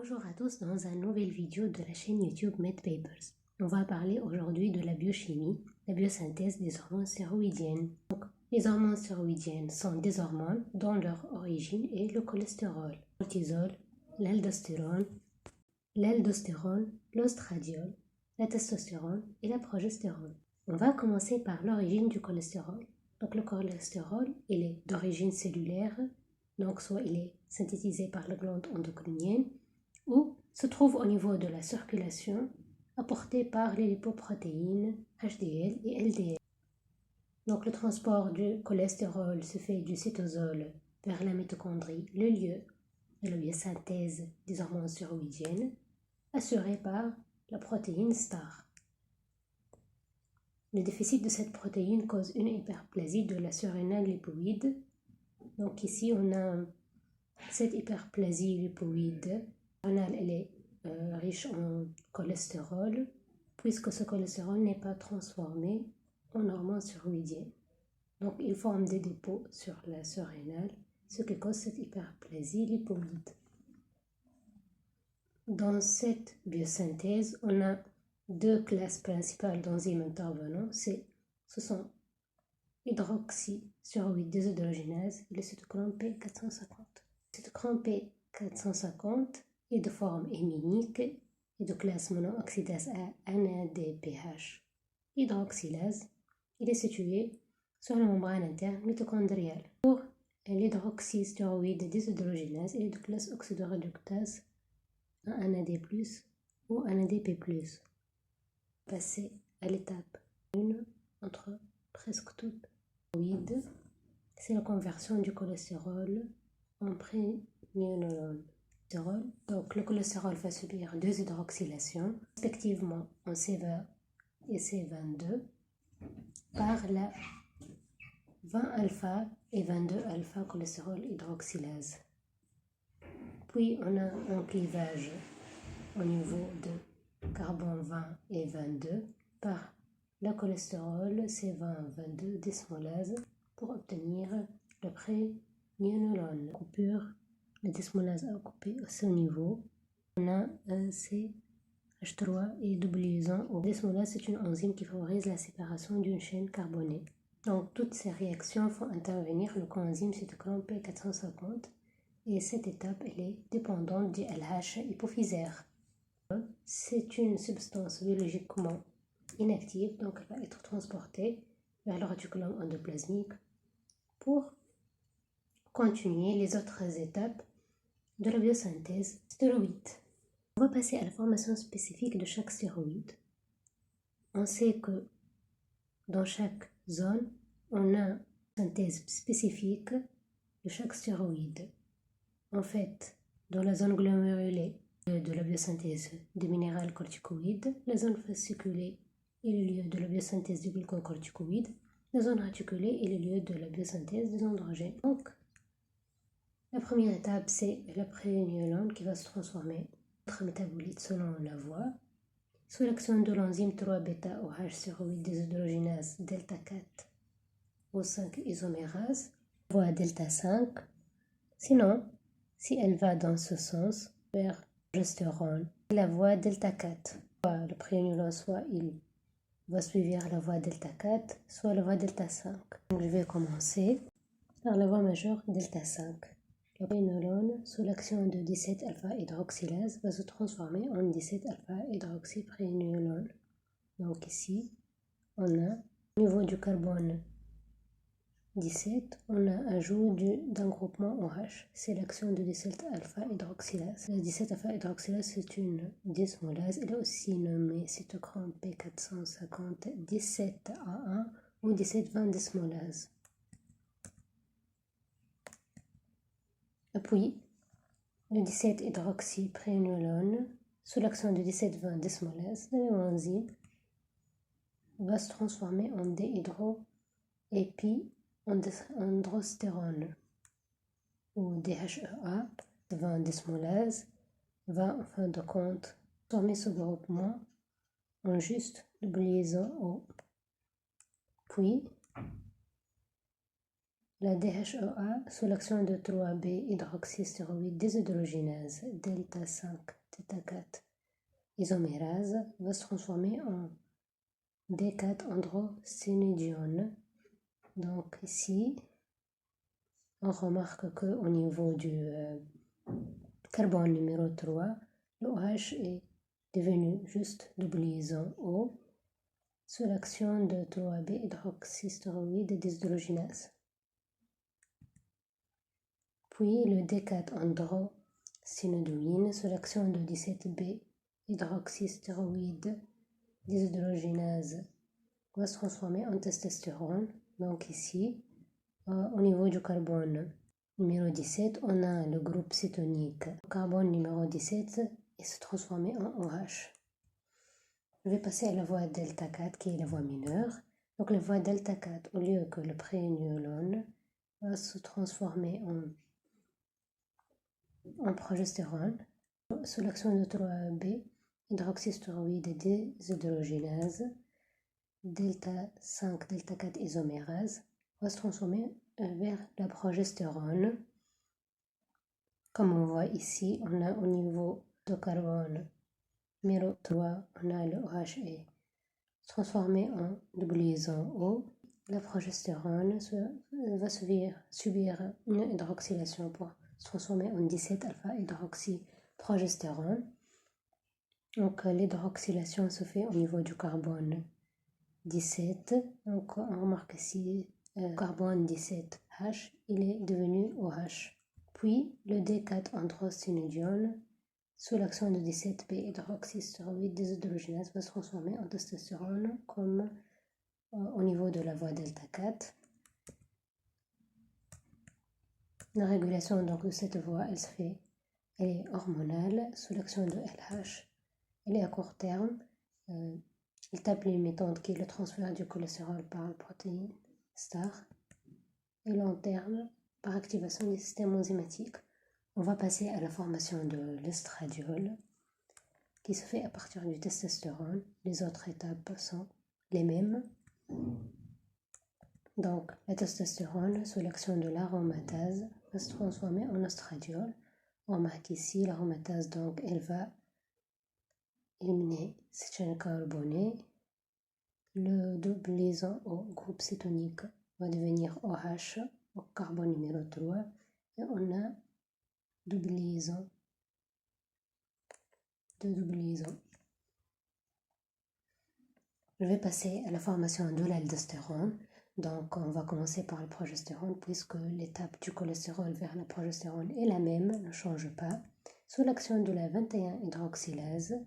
Bonjour à tous dans une nouvelle vidéo de la chaîne YouTube MedPapers. On va parler aujourd'hui de la biochimie, la biosynthèse des hormones thyroïdiennes. Donc, les hormones thyroïdiennes sont des hormones dont leur origine est le cholestérol, le cortisol, l'aldostérone, l'ostradiol, la testostérone et la progestérone. On va commencer par l'origine du cholestérol. Donc le cholestérol, il est d'origine cellulaire, donc soit il est synthétisé par la glande endocrinienne, ou se trouve au niveau de la circulation, apporté par les lipoprotéines HDL et LDL. Donc le transport du cholestérol se fait du cytosol vers la mitochondrie, le lieu de la biosynthèse des hormones thyroïdiennes, assuré par la protéine STAR. Le déficit de cette protéine cause une hyperplasie de la surrénale lipoïde. Donc ici on a cette hyperplasie lipoïde. La surrénale elle est riche en cholestérol puisque ce cholestérol n'est pas transformé en hormones thyroïdiennes. Donc il forme des dépôts sur la surrénale, ce qui cause cette hyperplasie lipoïde. Dans cette biosynthèse, on a deux classes principales d'enzymes intervenants. Ce sont l'hydroxythyroïde déshydrogénase et le cytochrome P450. Le cytochrome P450 est de forme héminique et de classe monooxydase à NADPH. L'hydroxylase, il est situé sur la membrane interne mitochondriale. Pour l'hydroxythyroïde déshydrogénase, il est de classe oxydoréductase à NAD+, ou NADP+. Passer à l'étape 1 entre presque toutes les thyroïdes, c'est la conversion du cholestérol en prégnénolone. Donc le cholestérol va subir deux hydroxylations, respectivement en C20 et C22, par la 20-alpha et 22-alpha cholestérol hydroxylase. Puis on a un clivage au niveau de carbone 20 et 22 par le cholestérol C20-22 désmolase pour obtenir le prégnénolone. La coupure de désmolase a coupé à ce niveau. On a un CH3 et double liaison. La désmolase c'est une enzyme qui favorise la séparation d'une chaîne carbonée. Donc toutes ces réactions font intervenir le coenzyme cytochrome P450. Et cette étape, elle est dépendante du LH hypophysaire. C'est une substance biologiquement inactive, donc elle va être transportée vers le réticulum endoplasmique pour continuer les autres étapes de la biosynthèse stéroïde. On va passer à la formation spécifique de chaque stéroïde. On sait que dans chaque zone, on a une synthèse spécifique de chaque stéroïde. En fait, dans la zone glomérulée de la biosynthèse des minérales corticoïdes, la zone fasciculée est le lieu de la biosynthèse des glucocorticoïdes, la zone réticulée est le lieu de la biosynthèse des androgènes. Donc, la première étape, c'est la prégnénolone qui va se transformer en métabolite selon la voie, sous l'action de l'enzyme 3-bêta-OH thyroïde déshydrogénase delta 4 ou 5 isomérase, voie delta 5. Sinon, si elle va dans ce sens, vers progestérone, la voie delta 4. Soit le prégnénolone, soit il va suivre la voie delta 4, soit la voie delta 5. Donc je vais commencer par la voie majeure delta 5. Le prégnénolone, sous l'action de 17-alpha hydroxylase, va se transformer en 17-alpha hydroxyprégnénolone. Donc ici, on a au niveau du carbone 17, on a ajout d'un groupement OH, c'est l'action de 17-alpha hydroxylase. La 17-alpha hydroxylase c'est une désmolase, elle est aussi nommée cytochrome P450 17A1 ou 1720 désmolase. Puis, le 17-hydroxyprégnénolone, sous l'action de 1720 désmolase, la même enzyme va se transformer en androstérone ou DHEA, 20 désmolase, va en fin de compte transformer ce groupement en juste double liaison O. Puis la DHEA sous l'action de 3B hydroxystéroïde déshydrogénase delta 5 θ 4 isomérase va se transformer en D4 androcénidione. Donc ici, on remarque qu'au niveau du carbone numéro 3, le OH est devenu juste double liaison O sous l'action de 3B hydroxystéroïde déshydrogénase. Puis le D4 androcénidoïne sous l'action de 17B hydroxystéroïde déshydrogénase va se transformer en testostérone. Donc ici, au niveau du carbone numéro 17, on a le groupe cétonique. Le carbone numéro 17 est se transformer en OH. Je vais passer à la voie delta 4 qui est la voie mineure. Donc la voie delta 4, au lieu que le prégnénolone va se transformer en progestérone sous l'action de 3B hydroxystéroïde déshydrogénase delta 5 delta 4 isomérase va se transformer vers la progestérone. Comme on voit ici, on a au niveau de carbone numéro 3, on a le OH transformé en double liaison O. La progestérone va subir une hydroxylation pour se transformer en 17 alpha hydroxyprogestérone. Donc l'hydroxylation se fait au niveau du carbone 17. Donc on remarque ici carbone 17H, il est devenu OH. Puis le D4 androcénidione sous l'action de 17B hydroxystéroïde déshydrogénase va se transformer en testostérone comme au niveau de la voie delta 4. La régulation donc de cette voie, elle est hormonale sous l'action de LH. Elle est à court terme. L'étape limitante qui est le transfert du cholestérol par la protéine STAR. Et long terme par activation des systèmes enzymatiques. On va passer à la formation de l'estradiol qui se fait à partir du testostérone. Les autres étapes sont les mêmes. Donc, la testostérone, sous l'action de l'aromatase, va se transformer en estradiol. On remarque ici, l'aromatase, donc, elle va éliminer cette chaîne carbonée. Le double liaison au groupe cétonique va devenir OH, au carbone numéro 3. Et on a double liaison. Je vais passer à la formation de l'aldostérone. Donc, on va commencer par le progestérone puisque l'étape du cholestérol vers la progestérone est la même, ne change pas. Sous l'action de la 21 hydroxylase,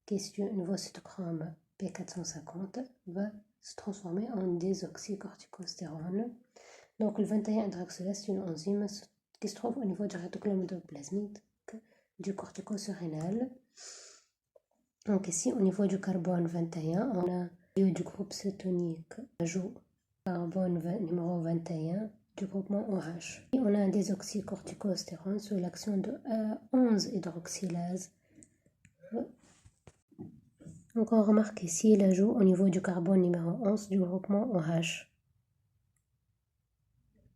qui est sur un nouveau cytochrome P450, va se transformer en désoxycorticostérone. Donc, le 21 hydroxylase, c'est une enzyme qui se trouve au niveau du réticulum endoplasmique du corticosurrénal. Donc ici, au niveau du carbone 21, on a du groupe cétonique, ajout carbone numéro 21 du groupement OH. Et on a un désoxycorticostérone sous l'action de 11 hydroxylase. Donc on remarque ici l'ajout au niveau du carbone numéro 11 du groupement OH.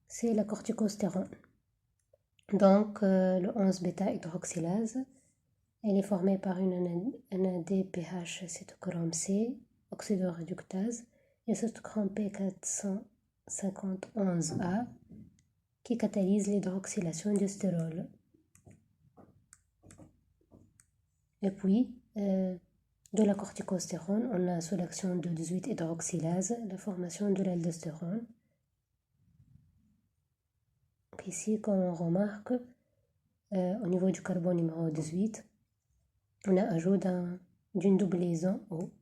C'est la corticostérone. Donc le 11 bêta hydroxylase. Elle est formée par une NADPH cytochrome C, oxydoréductase, et cytochrome P451A qui catalyse l'hydroxylation du stérol. Et puis, de la corticostérone, on a sous l'action de 18 hydroxylase la formation de l'aldostérone. Ici, comme on remarque, au niveau du carbone numéro 18, on a ajout d'une double liaison O.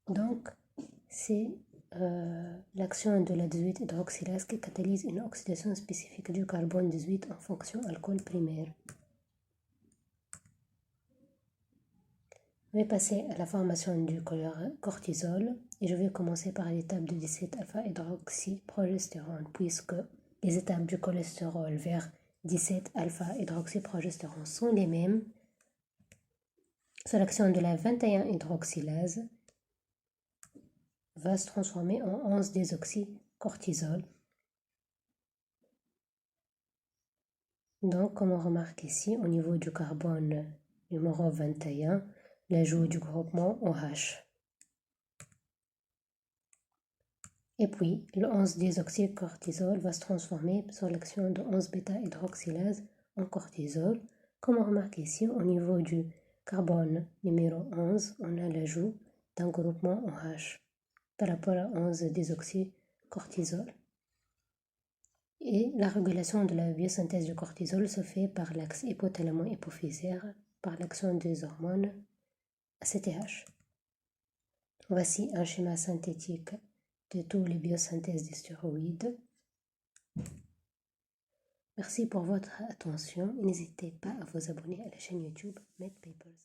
Donc, c'est l'action de la 18 hydroxylase qui catalyse une oxydation spécifique du carbone 18 en fonction alcool primaire. Je vais passer à la formation du cortisol et je vais commencer par l'étape de 17 alpha hydroxyprogestérone puisque les étapes du cholestérol vers 17 alpha hydroxyprogestérone sont les mêmes. Sous l'action de la 21 hydroxylase va se transformer en 11 désoxycortisol. Donc, comme on remarque ici, au niveau du carbone numéro 21, l'ajout du groupement OH. Et puis, le 11-désoxycortisol va se transformer sur l'action de 11-bêta-hydroxylase en cortisol. Comme on remarque ici, au niveau du carbone numéro 11, on a l'ajout d'un groupement OH par rapport à 11-désoxycortisol. Et la régulation de la biosynthèse du cortisol se fait par l'axe hypothalamo-hypophysaire, par l'action des hormones ACTH. Voici un schéma synthétique de toutes les biosynthèses des stéroïdes. Merci pour votre attention et n'hésitez pas à vous abonner à la chaîne YouTube MedPapers.